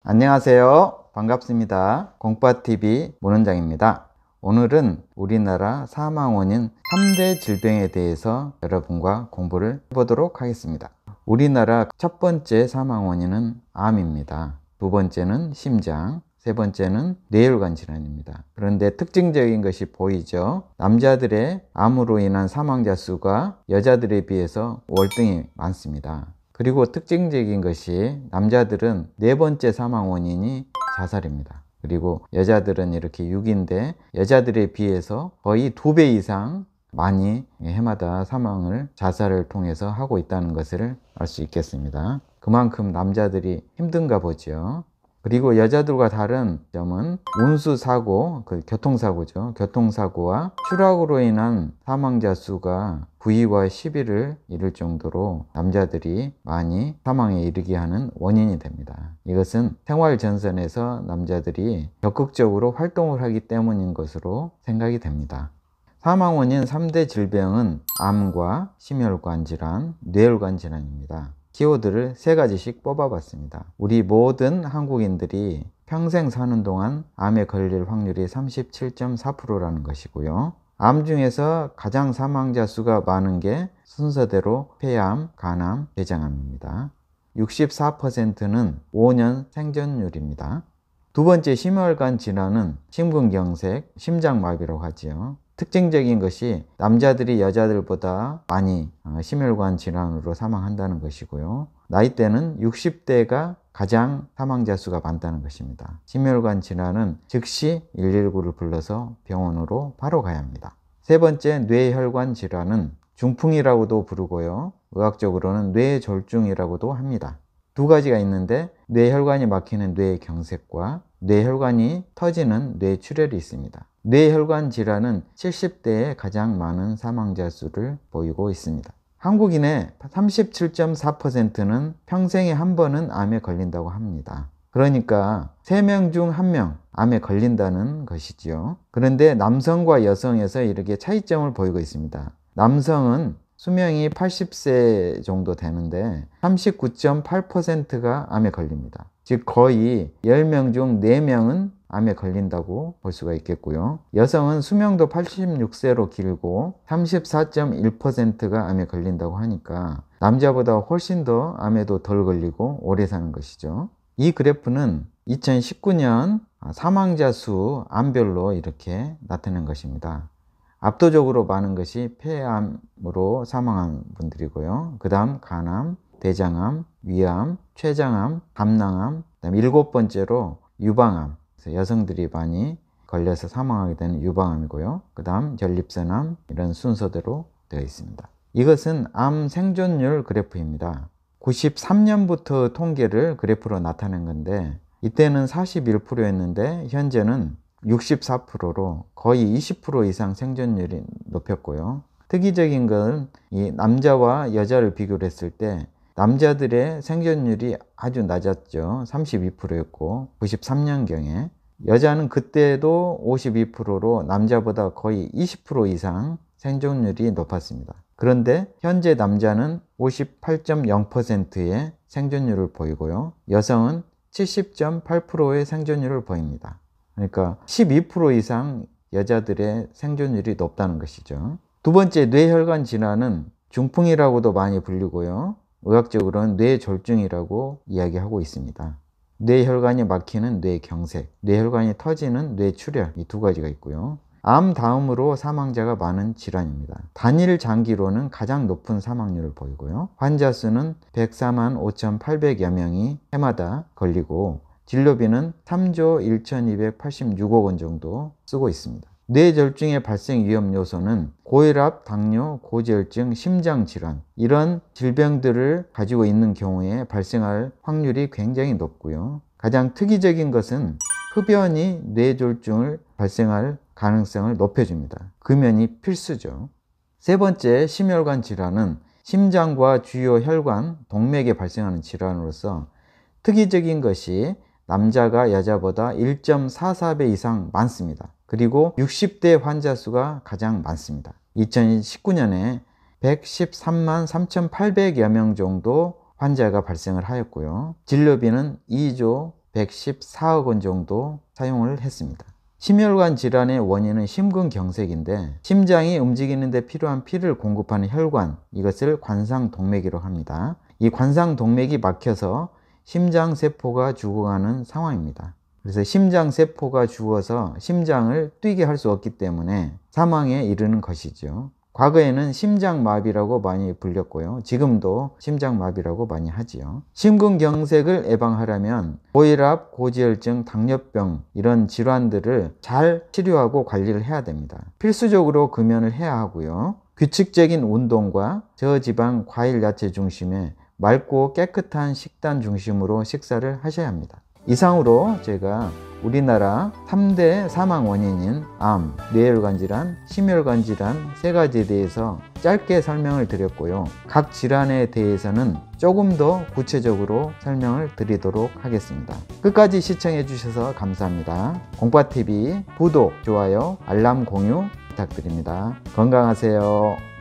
안녕하세요. 반갑습니다. 공과TV 문원장입니다. 오늘은 우리나라 사망 원인 3대 질병에 대해서 여러분과 공부를 해보도록 하겠습니다. 우리나라 첫 번째 사망 원인은 암입니다. 두 번째는 심장, 세 번째는 뇌혈관 질환입니다. 그런데 특징적인 것이 보이죠? 남자들의 암으로 인한 사망자 수가 여자들에 비해서 월등히 많습니다. 그리고 특징적인 것이 남자들은 네 번째 사망 원인이 자살입니다. 그리고 여자들은 이렇게 6인데 여자들에 비해서 거의 2배 이상 많이 해마다 사망을 자살을 통해서 하고 있다는 것을 알 수 있겠습니다. 그만큼 남자들이 힘든가 보죠. 그리고 여자들과 다른 점은 운수사고, 교통사고죠. 교통사고와 추락으로 인한 사망자 수가 9위와 10위를 이룰 정도로 남자들이 많이 사망에 이르게 하는 원인이 됩니다. 이것은 생활전선에서 남자들이 적극적으로 활동을 하기 때문인 것으로 생각이 됩니다. 사망 원인 3대 질병은 암과 심혈관 질환, 뇌혈관 질환입니다. 키워드를 3가지씩 뽑아봤습니다. 우리 모든 한국인들이 평생 사는 동안 암에 걸릴 확률이 37.4%라는 것이고요. 암 중에서 가장 사망자 수가 많은 게 순서대로 폐암, 간암, 대장암입니다. 64%는 5년 생존율입니다. 두 번째 심혈관 질환은 심근경색, 심장마비라고 하지요. 특징적인 것이 남자들이 여자들보다 많이 심혈관 질환으로 사망한다는 것이고요. 나이대는 60대가 가장 사망자 수가 많다는 것입니다. 심혈관 질환은 즉시 119를 불러서 병원으로 바로 가야 합니다. 세 번째 뇌혈관 질환은 중풍이라고도 부르고요. 의학적으로는 뇌졸중이라고도 합니다. 두 가지가 있는데 뇌혈관이 막히는 뇌경색과 뇌혈관이 터지는 뇌출혈이 있습니다. 뇌혈관 질환은 70대에 가장 많은 사망자 수를 보이고 있습니다. 한국인의 37.4%는 평생에 한 번은 암에 걸린다고 합니다. 그러니까 3명 중 1명 암에 걸린다는 것이지요. 그런데 남성과 여성에서 이렇게 차이점을 보이고 있습니다. 남성은 수명이 80세 정도 되는데 39.8%가 암에 걸립니다. 즉 거의 10명 중 4명은 암에 걸린다고 볼 수가 있겠고요. 여성은 수명도 86세로 길고 34.1%가 암에 걸린다고 하니까 남자보다 훨씬 더 암에도 덜 걸리고 오래 사는 것이죠. 이 그래프는 2019년 사망자 수 암별로 이렇게 나타낸 것입니다. 압도적으로 많은 것이 폐암으로 사망한 분들이고요. 그 다음 간암, 대장암, 위암, 췌장암, 감낭암, 그 다음 7번째로 유방암, 그래서 여성들이 많이 걸려서 사망하게 되는 유방암이고요. 그 다음 전립선암, 이런 순서대로 되어 있습니다. 이것은 암 생존율 그래프입니다. 93년부터 통계를 그래프로 나타낸 건데 이때는 41%였는데 현재는 64%로 거의 20% 이상 생존율이 높였고요. 특이적인 건 이 남자와 여자를 비교를 했을 때 남자들의 생존율이 아주 낮았죠. 32%였고 93년경에 여자는 그때도 52%로 남자보다 거의 20% 이상 생존율이 높았습니다. 그런데 현재 남자는 58.0%의 생존율을 보이고요. 여성은 70.8%의 생존율을 보입니다. 그러니까 12% 이상 여자들의 생존율이 높다는 것이죠. 두 번째 뇌혈관 질환은 중풍이라고도 많이 불리고요. 의학적으로는 뇌졸중이라고 이야기하고 있습니다. 뇌혈관이 막히는 뇌경색, 뇌혈관이 터지는 뇌출혈, 이 두 가지가 있고요. 암 다음으로 사망자가 많은 질환입니다. 단일 장기로는 가장 높은 사망률을 보이고요. 환자 수는 104만 5,800여 명이 해마다 걸리고 진료비는 3조 1,286억 원 정도 쓰고 있습니다. 뇌졸중의 발생 위험 요소는 고혈압, 당뇨, 고지혈증, 심장질환 이런 질병들을 가지고 있는 경우에 발생할 확률이 굉장히 높고요. 가장 특이적인 것은 흡연이 뇌졸중을 발생할 가능성을 높여줍니다. 금연이 필수죠. 세 번째 심혈관 질환은 심장과 주요 혈관, 동맥에 발생하는 질환으로서 특이적인 것이 남자가 여자보다 1.44배 이상 많습니다. 그리고 60대 환자 수가 가장 많습니다. 2019년에 113만 3,800여 명 정도 환자가 발생을 하였고요. 진료비는 2조 114억 원 정도 사용을 했습니다. 심혈관 질환의 원인은 심근경색인데 심장이 움직이는 데 필요한 피를 공급하는 혈관, 이것을 관상동맥이라고 합니다. 이 관상동맥이 막혀서 심장세포가 죽어가는 상황입니다. 그래서 심장세포가 죽어서 심장을 뛰게 할 수 없기 때문에 사망에 이르는 것이죠. 과거에는 심장마비라고 많이 불렸고요. 지금도 심장마비라고 많이 하지요. 심근경색을 예방하려면 고혈압, 고지혈증, 당뇨병 이런 질환들을 잘 치료하고 관리를 해야 됩니다. 필수적으로 금연을 해야 하고요. 규칙적인 운동과 저지방, 과일, 야채 중심의 맑고 깨끗한 식단 중심으로 식사를 하셔야 합니다. 이상으로 제가 우리나라 3대 사망 원인인 암, 뇌혈관 질환, 심혈관 질환 세 가지에 대해서 짧게 설명을 드렸고요. 각 질환에 대해서는 조금 더 구체적으로 설명을 드리도록 하겠습니다. 끝까지 시청해 주셔서 감사합니다. 공파TV 구독, 좋아요, 알람 공유 부탁드립니다. 건강하세요.